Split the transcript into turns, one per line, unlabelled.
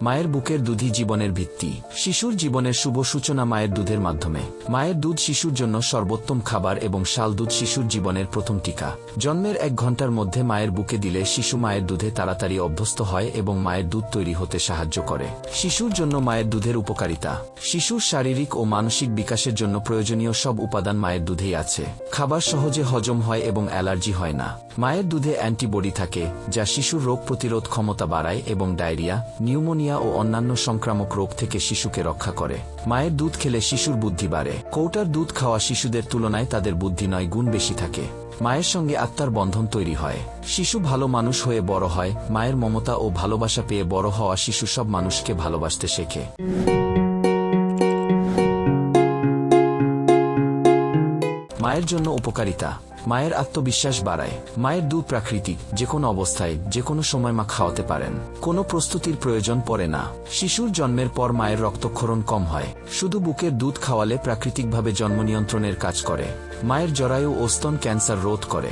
মায়ের বুকের দুধই জীবনের ভিত্তি। শিশুর জীবনের শুভ সূচনা মায়ের দুধের মাধ্যমে। মায়ের দুধ শিশুর জন্য সর্বোত্তম খাবার এবং শাল দুধ শিশুর জীবনের প্রথম টিকা। জন্মের 1 ঘন্টার মধ্যে মায়ের বুকে দিলে শিশু মায়ের দুধে তাড়াতাড়ি অভ্যস্ত হয় এবং মায়ের দুধ তৈরি হতে সাহায্য করে। শিশুর জন্য মায়ের দুধের উপকারিতা। শিশুর শারীরিক ও মানসিক বিকাশের জন্য প্রয়োজনীয় সব উপাদান মায়ের দুধেই আছে। খাবার সহজে হজম হয় এবং অ্যালার্জি হয় না। মায়ের দুধে অ্যান্টিবডি থাকে, যা শিশুর রোগ প্রতিরোধ ক্ষমতা বাড়ায় এবং ডায়রিয়া, নিউমোনিয়া ও অন্যান্য সংক্রামক রোগ থেকে শিশুকে রক্ষা করে। মায়ের দুধ খেলে শিশুর বুদ্ধি বাড়ে। কৌটার দুধ খাওয়া শিশুদের তুলনায় তাদের বুদ্ধি 9 গুণ বেশি থাকে। মায়ের সঙ্গে আত্মার বন্ধন তৈরি হয়। শিশু ভালো মানুষ হয়ে বড় হয়। মায়ের মমতা ও ভালোবাসা পেয়ে বড় হওয়া শিশু সব মানুষকে ভালোবাসতে শেখে। মায়ের জন্য উপকারিতা। মায়ের আত্মবিশ্বাস বাড়ায়। মায়ের দুধ প্রাকৃতিক, যে কোনো অবস্থায় যে কোনো সময় মা খাওয়াতে পারেন। কোনো প্রস্তুতির প্রয়োজন পড়ে না। শিশুর জন্মের পর মায়ের রক্তক্ষরণ কম হয়। শুধু বুকের দুধ খাওয়ালে প্রাকৃতিকভাবে জন্ম নিয়ন্ত্রণের কাজ করে। মায়ের জরায়ু ও স্তন ক্যান্সার রোধ করে।